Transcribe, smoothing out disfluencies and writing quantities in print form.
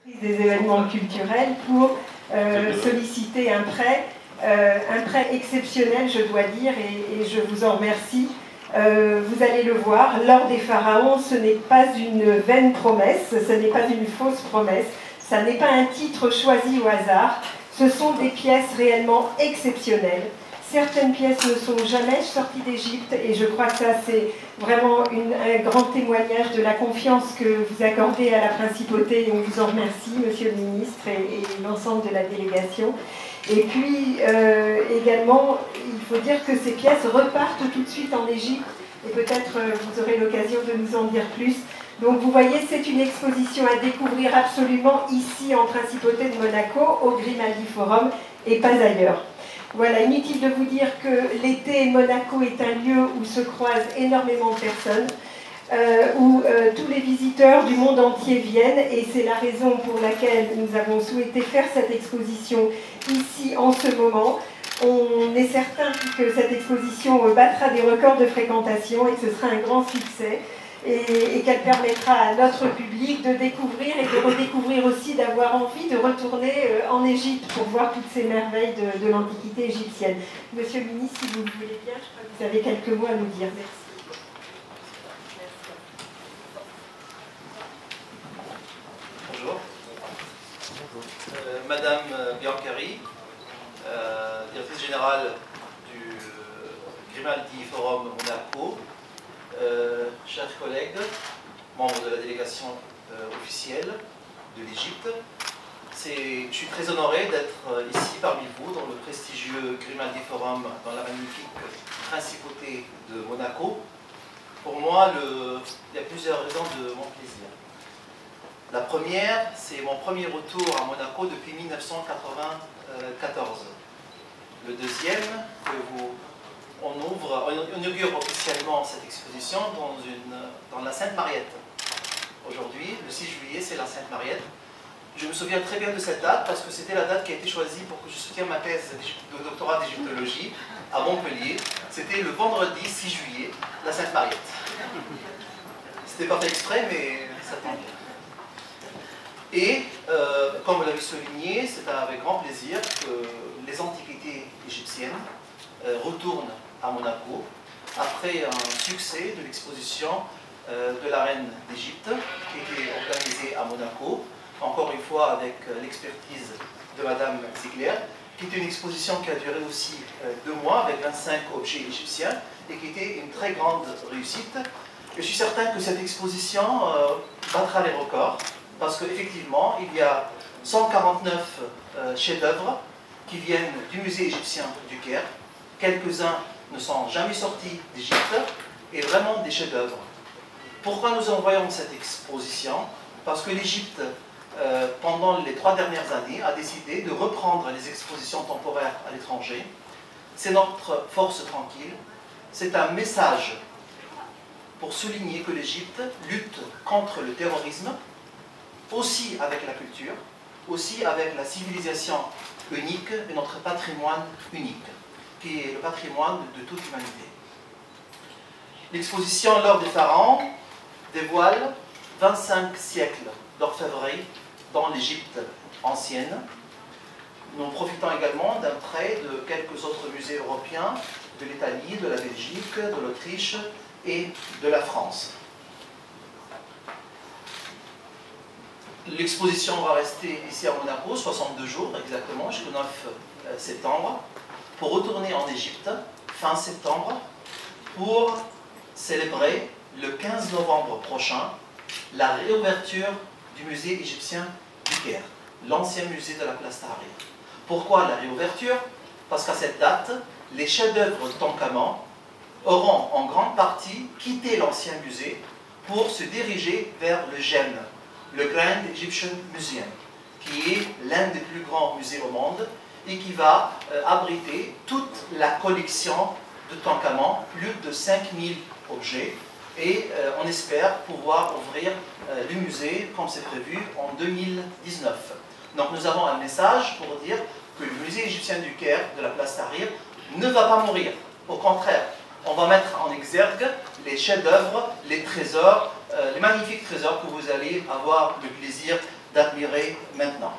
des événements culturels pour solliciter un prêt exceptionnel, je dois dire, et je vous en remercie. Vous allez le voir, l'or des pharaons, ce n'est pas une vaine promesse, ce n'est pas une fausse promesse, ça n'est pas un titre choisi au hasard, ce sont des pièces réellement exceptionnelles. Certaines pièces ne sont jamais sorties d'Égypte et je crois que ça c'est vraiment un grand témoignage de la confiance que vous accordez à la principauté et on vous en remercie, monsieur le ministre et l'ensemble de la délégation. Et puis également, il faut dire que ces pièces repartent tout de suite en Égypte et peut-être vous aurez l'occasion de nous en dire plus. Donc vous voyez, c'est une exposition à découvrir absolument ici en Principauté de Monaco, au Grimaldi Forum et pas ailleurs. Voilà, inutile de vous dire que l'été, Monaco est un lieu où se croisent énormément de personnes, où tous les visiteurs du monde entier viennent et c'est la raison pour laquelle nous avons souhaité faire cette exposition ici en ce moment. On est certain que cette exposition battra des records de fréquentation et que ce sera un grand succès et qu'elle permettra à notre public de découvrir et de redécouvrir aussi, d'avoir envie de retourner en Égypte pour voir toutes ces merveilles de l'Antiquité égyptienne. Monsieur le ministre, si vous le voulez bien, je crois que vous avez quelques mots à nous dire. Merci. Bonjour. Madame Bianchari, directrice générale du Grimaldi Forum Monaco, chers collègues, membres de la délégation officielle de l'Égypte, je suis très honoré d'être ici parmi vous dans le prestigieux Grimaldi Forum dans la magnifique principauté de Monaco. Pour moi, il y a plusieurs raisons de mon plaisir. La première, c'est mon premier retour à Monaco depuis 1994. Le deuxième, on inaugure officiellement cette exposition dans la Sainte-Mariette. Aujourd'hui, le 6 juillet, c'est la Sainte-Mariette. Je me souviens très bien de cette date parce que c'était la date qui a été choisie pour que je soutienne ma thèse de doctorat d'égyptologie à Montpellier. C'était le vendredi 6 juillet, la Sainte-Mariette. C'était pas fait exprès, mais ça tombe bien. Et, comme vous l'avez souligné, c'est avec grand plaisir que les antiquités égyptiennes retournent à Monaco après un succès de l'exposition de la reine d'Égypte qui était organisée à Monaco, encore une fois avec l'expertise de Madame Ziegler, qui était une exposition qui a duré aussi 2 mois avec 25 objets égyptiens et qui était une très grande réussite. Et je suis certain que cette exposition battra les records parce qu'effectivement, il y a 149 chefs-d'œuvre qui viennent du musée égyptien du Caire. Quelques-uns ne sont jamais sortis d'Égypte et vraiment des chefs-d'œuvre. Pourquoi nous envoyons cette exposition? Parce que l'Égypte, pendant les 3 dernières années, a décidé de reprendre les expositions temporaires à l'étranger. C'est notre force tranquille. C'est un message pour souligner que l'Égypte lutte contre le terrorisme, aussi avec la culture, aussi avec la civilisation unique et notre patrimoine unique, qui est le patrimoine de toute l'humanité. L'exposition L'or des pharaons dévoile 25 siècles d'orfèvrerie dans l'Égypte ancienne. Nous profitons également d'un prêt de quelques autres musées européens, de l'Italie, de la Belgique, de l'Autriche et de la France. L'exposition va rester ici à Monaco 62 jours exactement, jusqu'au 9 septembre, pour retourner en Égypte fin septembre pour célébrer le 15 novembre prochain la réouverture du musée égyptien du Caire, l'ancien musée de la place Tahrir. Pourquoi la réouverture? Parce qu'à cette date, les chefs-d'œuvre de Toutankhamon auront en grande partie quitté l'ancien musée pour se diriger vers le GEM, le Grand Egyptian Museum, qui est l'un des plus grands musées au monde et qui va abriter toute la collection de Toutankhamon, plus de 5000 objets, et on espère pouvoir ouvrir le musée comme c'est prévu en 2019. Donc nous avons un message pour dire que le musée égyptien du Caire de la place Tahrir ne va pas mourir. Au contraire, on va mettre en exergue les chefs-d'œuvre, les trésors, les magnifiques trésors que vous allez avoir le plaisir d'admirer maintenant.